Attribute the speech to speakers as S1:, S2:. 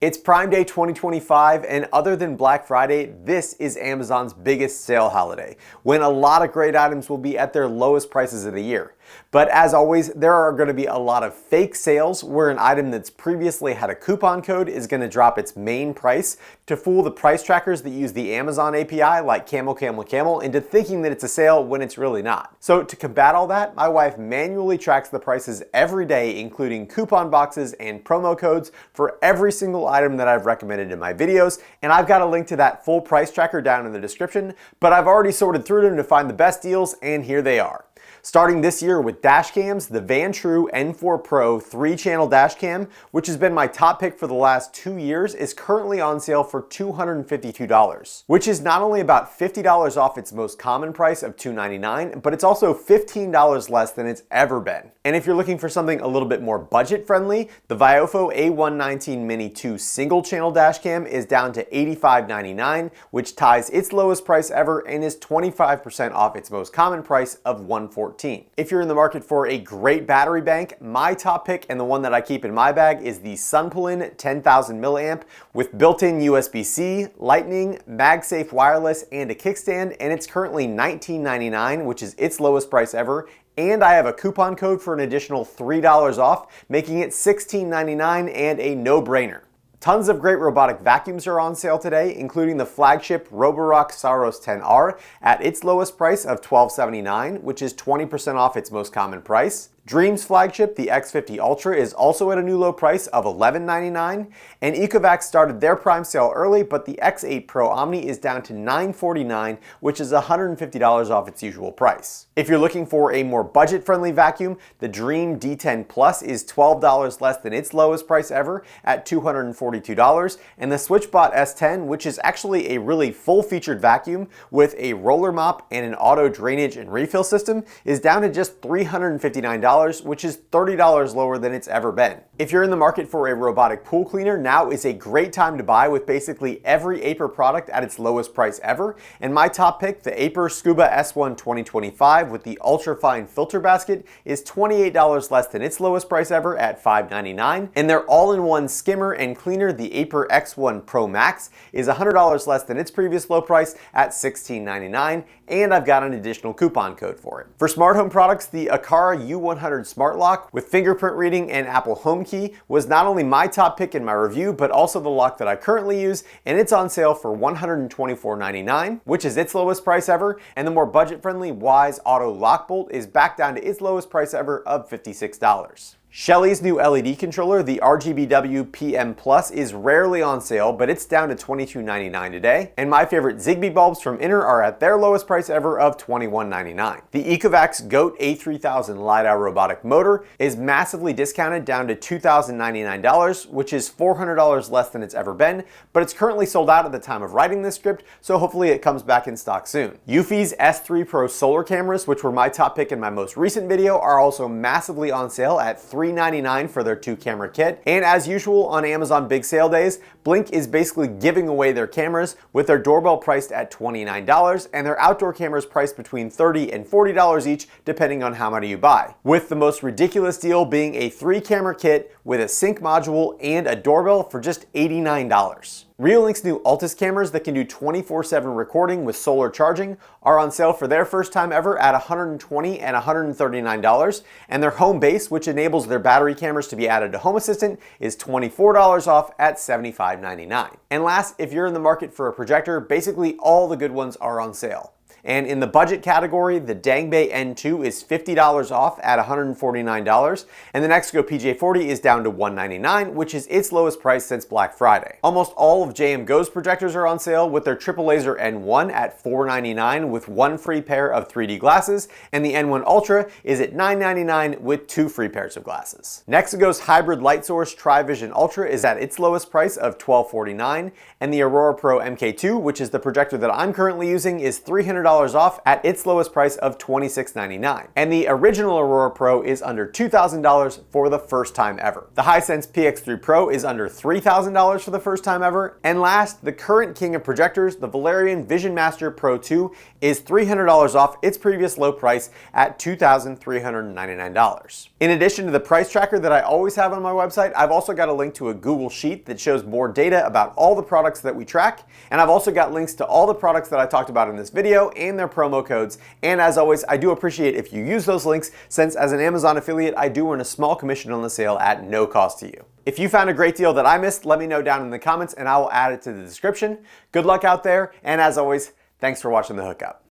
S1: It's Prime Day 2025, and other than Black Friday, this is Amazon's biggest sale holiday, when a lot of great items will be at their lowest prices of the year. But as always, there are going to be a lot of fake sales where an item that's previously had a coupon code is going to drop its main price to fool the price trackers that use the Amazon API like Camel Camel Camel into thinking that it's a sale when it's really not. So to combat all that, my wife manually tracks the prices every day, including coupon boxes and promo codes for every single item that I've recommended in my videos, and I've got a link to that full price tracker down in the description, but I've already sorted through them to find the best deals, and here they are. Starting this year with dash cams, the Vantrue N4 Pro 3-channel dash cam, which has been my top pick for the last 2 years, is currently on sale for $252, which is not only about $50 off its most common price of $299, but it's also $15 less than it's ever been. And if you're looking for something a little bit more budget friendly, the Viofo A119 Mini 2 single-channel dash cam is down to $85.99, which ties its lowest price ever and is 25% off its most common price of $114. If you're in the market for a great battery bank, my top pick and the one that I keep in my bag is the Sunpulin 10,000 milliamp with built-in USB-C, Lightning, MagSafe wireless, and a kickstand, and it's currently $19.99, which is its lowest price ever. And I have a coupon code for an additional $3 off, making it $16.99 and a no-brainer. Tons of great robotic vacuums are on sale today, including the flagship Roborock Saros 10R at its lowest price of $12.79, which is 20% off its most common price. Dream's flagship, the X50 Ultra, is also at a new low price of $11.99, and Ecovacs started their Prime sale early, but the X8 Pro Omni is down to $949, which is $150 off its usual price. If you're looking for a more budget-friendly vacuum, the Dream D10 Plus is $12 less than its lowest price ever at $242, and the SwitchBot S10, which is actually a really full-featured vacuum with a roller mop and an auto drainage and refill system, is down to just $359, which is $30 lower than it's ever been. If you're in the market for a robotic pool cleaner, now is a great time to buy with basically every Aiper product at its lowest price ever. And my top pick, the Aiper Scuba S1 2025 with the ultra-fine filter basket, is $28 less than its lowest price ever at $5.99. And their all-in-one skimmer and cleaner, the Aiper X1 Pro Max, is $100 less than its previous low price at $16.99. And I've got an additional coupon code for it. For smart home products, the Aqara U100 Smart Lock with fingerprint reading and Apple HomeKey was not only my top pick in my review, but also the lock that I currently use, and it's on sale for $124.99, which is its lowest price ever, and the more budget-friendly Wyze Auto Lock Bolt is back down to its lowest price ever of $56. Shelly's new LED controller, the RGBW PM Plus, is rarely on sale, but it's down to $22.99 today. And my favorite Zigbee bulbs from Inner are at their lowest price ever of $21.99. The Ecovacs GOAT A3000 LiDAR robotic motor is massively discounted down to $2,099, which is $400 less than it's ever been, but it's currently sold out at the time of writing this script, so hopefully it comes back in stock soon. Eufy's S3 Pro solar cameras, which were my top pick in my most recent video, are also massively on sale at $399 for their 2-camera kit. And as usual on Amazon big sale days, Blink is basically giving away their cameras with their doorbell priced at $29 and their outdoor cameras priced between $30 and $40 each depending on how many you buy. With the most ridiculous deal being a 3-camera kit with a sync module and a doorbell for just $89. Reolink's new Altus cameras that can do 24/7 recording with solar charging are on sale for their first time ever at $120 and $139, and their Home Base, which enables their battery cameras to be added to Home Assistant, is $24 off at $75.99. And last, if you're in the market for a projector, basically all the good ones are on sale. And in the budget category, the Dangbei N2 is $50 off at $149, and the Nexco PJ40 is down to $199, which is its lowest price since Black Friday. Almost all of JM Go's projectors are on sale, with their Triple Laser N1 at $499 with 1 free pair of 3D glasses, and the N1 Ultra is at $999 with 2 free pairs of glasses. Nexago's Hybrid Light Source Tri-Vision Ultra is at its lowest price of $1249, and the Aurora Pro MK2, which is the projector that I'm currently using, is $300 $100 off at its lowest price of $26.99. And the original Aurora Pro is under $2,000 for the first time ever. The Hisense PX3 Pro is under $3,000 for the first time ever. And last, the current king of projectors, the Valerian Vision Master Pro 2, is $300 off its previous low price at $2,399. In addition to the price tracker that I always have on my website, I've also got a link to a Google Sheet that shows more data about all the products that we track, and I've also got links to all the products that I talked about in this video and their promo codes. And as always, I do appreciate if you use those links, since as an Amazon affiliate, I do earn a small commission on the sale at no cost to you. If you found a great deal that I missed, let me know down in the comments and I will add it to the description. Good luck out there, and as always, thanks for watching The Hookup.